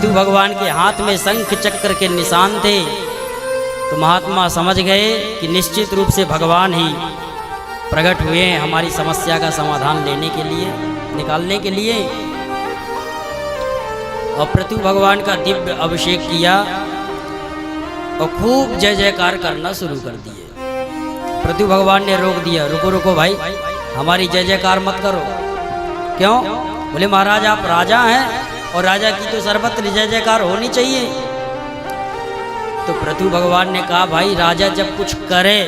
पृथु भगवान के हाथ में शंख चक्र के निशान थे, तो महात्मा समझ गए कि निश्चित रूप से भगवान ही प्रकट हुए हैं हमारी समस्या का समाधान लेने के लिए, निकालने के लिए। और पृथु भगवान का दिव्य अभिषेक किया और खूब जय जयकार करना शुरू कर दिए। पृथु भगवान ने रोक दिया, रुको रुको भाई, हमारी जय जयकार मत करो। क्यों? बोले महाराज आप राजा हैं और राजा की तो सर्वत्र जय जयकार होनी चाहिए। तो पृथु भगवान ने कहा भाई राजा जब कुछ करे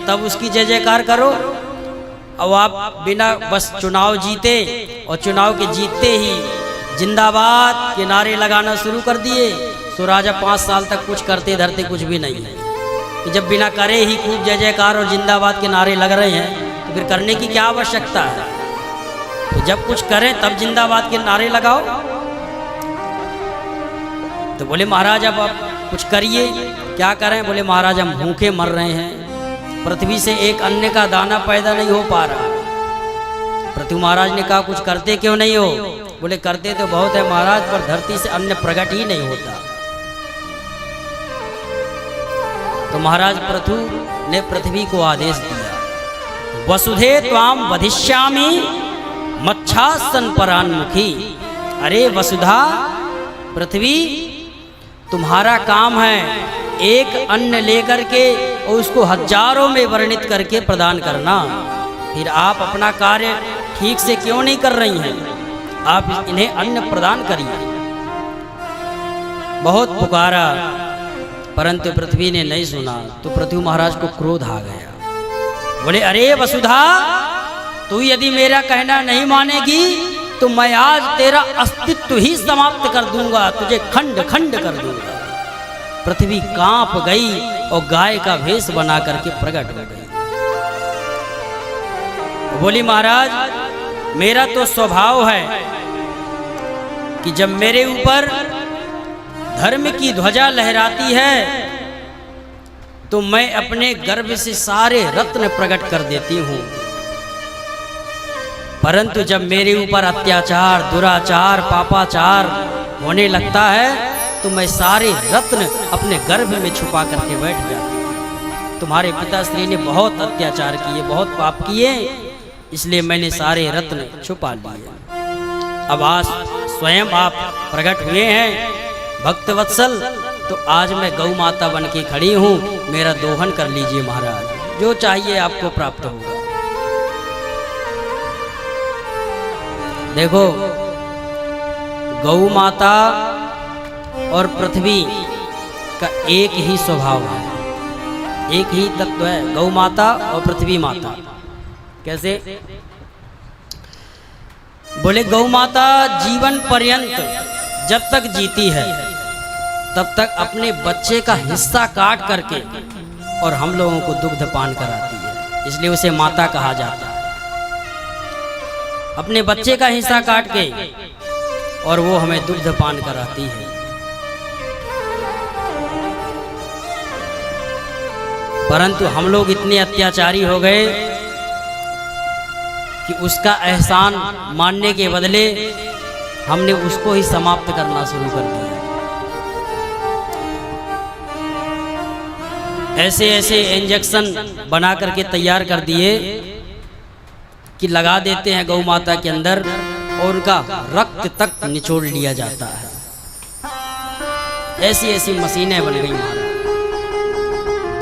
तब उसकी जय जयकार करो। अब आप बिना बस चुनाव जीते और चुनाव के जीतते ही जिंदाबाद के नारे लगाना शुरू कर दिए। तो राजा 5 साल तक कुछ करते धरते कुछ भी नहीं है कि जब बिना करे ही खूब जय जयकार और जिंदाबाद के नारे लग रहे हैं तो फिर करने की क्या आवश्यकता है। तो जब कुछ करें तब जिंदाबाद के नारे लगाओ। तो बोले महाराज अब आप कुछ करिए। क्या करें? बोले महाराज हम भूखे मर रहे हैं, पृथ्वी से एक अन्न का दाना पैदा नहीं हो पा रहा। पृथु महाराज ने कहा कुछ करते क्यों नहीं हो? बोले करते तो बहुत है महाराज, पर धरती से अन्न प्रकट ही नहीं होता। तो महाराज पृथु ने पृथ्वी को आदेश दिया, वसुधे त्वाम वधिष्यामि मच्छासन परान्मुखी। अरे वसुधा पृथ्वी, तुम्हारा काम है एक अन्न लेकर के और उसको हजारों में वर्णित करके प्रदान करना। फिर आप अपना कार्य ठीक से क्यों नहीं कर रही हैं? आप इन्हें अन्न प्रदान करिए। बहुत पुकारा परंतु पृथ्वी ने नहीं सुना। तो पृथ्वी महाराज को क्रोध आ गया। बोले अरे वसुधा, तू यदि मेरा कहना नहीं मानेगी तो मैं आज तेरा अस्तित्व ही समाप्त कर दूंगा, तुझे खंड खंड कर दूंगा। पृथ्वी कांप गई और गाय का भेष बना करके प्रकट हो गई। बोली महाराज मेरा तो स्वभाव है कि जब मेरे ऊपर धर्म की ध्वजा लहराती है तो मैं अपने गर्भ से सारे रत्न प्रकट कर देती हूँ, परंतु जब मेरे ऊपर अत्याचार, दुराचार, पापाचार होने लगता है तो मैं सारे रत्न अपने गर्भ में छुपा करके बैठ जाती हूँ। तुम्हारे पिताश्री ने बहुत अत्याचार किए, बहुत पाप किए, इसलिए मैंने सारे रत्न छुपा लिए। अब आज स्वयं आप प्रकट हुए हैं भक्त वत्सल, तो आज मैं गौ माता बन के खड़ी हूँ, मेरा दोहन कर लीजिए महाराज, जो चाहिए आपको प्राप्त होगा। देखो गौ माता और पृथ्वी का एक ही स्वभाव है, एक ही तत्व है, गौ माता और पृथ्वी माता। कैसे? बोले गौ माता जीवन पर्यंत जब तक जीती है तब तक अपने बच्चे का हिस्सा काट करके और हम लोगों को दुग्ध पान कराती है, इसलिए उसे माता कहा जाता है। अपने बच्चे का हिस्सा काट के और वो हमें दुग्ध पान कराती है। परंतु हम लोग इतने अत्याचारी हो गए कि उसका एहसान मानने के बदले हमने उसको ही समाप्त करना शुरू कर दिया। ऐसे ऐसे इंजेक्शन बना करके तैयार कर दिए कि लगा देते हैं गौ माता के अंदर और उनका रक्त तक निचोड़ लिया जाता है। ऐसी ऐसी मशीनें बन गई महाराज।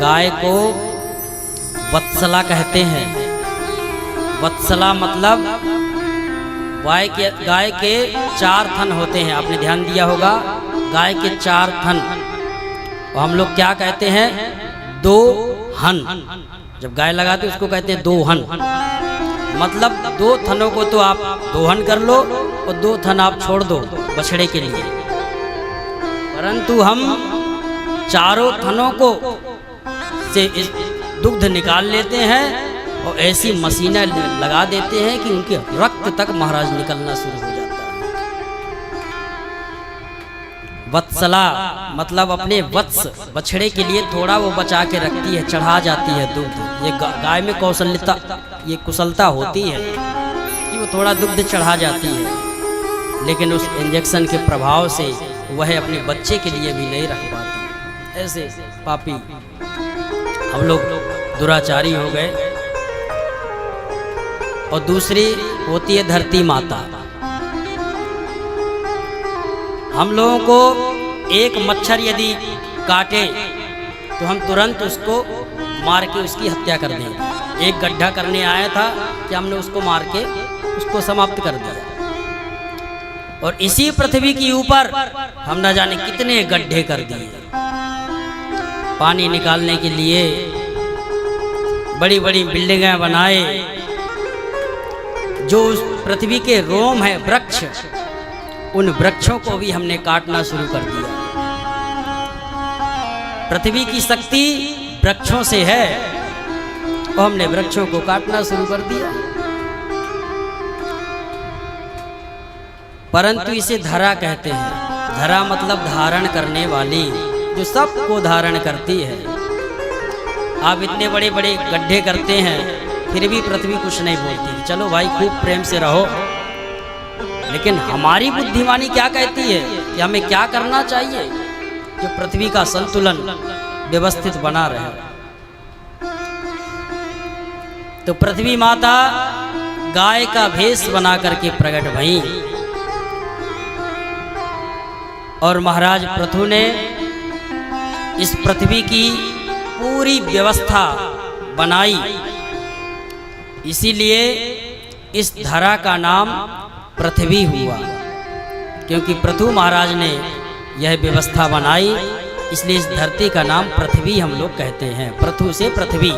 गाय को वत्सला कहते हैं। वत्सला मतलब गाय के 4 थन होते हैं, आपने ध्यान दिया होगा, गाय के 4 थन, और हम लोग क्या कहते हैं? 2 हन। जब गाय लगाते उसको कहते हैं 2 हन, मतलब 2 थनों को तो आप दोहन कर लो और 2 थन आप छोड़ दो बछड़े के लिए, परंतु हम चारों थनों को से दुग्ध निकाल लेते हैं और ऐसी मशीनें लगा देते हैं कि उनके रक्त तक महाराज निकलना शुरू हो जाता है। वत्सला मतलब अपने वत्स बछड़े के लिए थोड़ा वो बचा के रखती है, चढ़ा जाती है दुग्ध। ये गाय में कौशलता, ये कुशलता होती है कि वो थोड़ा दुग्ध चढ़ा जाती है, लेकिन उस इंजेक्शन के प्रभाव से वह अपने बच्चे के लिए भी नहीं रख पाती। ऐसे पापी हम लोग दुराचारी हो गए। और दूसरी होती है धरती माता। हम लोगों को एक मच्छर यदि काटे तो हम तुरंत उसको मार के उसकी हत्या कर दें। एक गड्ढा करने आया था कि हमने उसको मार के उसको समाप्त कर दिया। और इसी पृथ्वी के ऊपर हम न जाने कितने गड्ढे कर दिए। पानी निकालने के लिए बड़ी बड़ी बिल्डिंगें बनाए। जो उस पृथ्वी के रोम है वृक्ष, उन वृक्षों को भी हमने काटना शुरू कर दिया। पृथ्वी की शक्ति वृक्षों से है और हमने वृक्षों को काटना शुरू कर दिया। परंतु इसे धरा कहते हैं। धरा मतलब धारण करने वाली, जो सबको धारण करती है। आप इतने बड़े बड़े गड्ढे करते हैं फिर भी पृथ्वी कुछ नहीं बोलती। चलो भाई खूब प्रेम से रहो, लेकिन हमारी बुद्धिमानी क्या कहती है कि हमें क्या करना चाहिए जो पृथ्वी का संतुलन व्यवस्थित बना रहे। तो पृथ्वी माता गाय का भेष बना करके प्रकट भई और महाराज पृथु ने इस पृथ्वी की पूरी व्यवस्था बनाई। इसीलिए इस धरा का नाम पृथ्वी हुआ, क्योंकि पृथु महाराज ने यह व्यवस्था बनाई। इसलिए इस धरती का नाम पृथ्वी हम लोग कहते हैं, पृथु से पृथ्वी।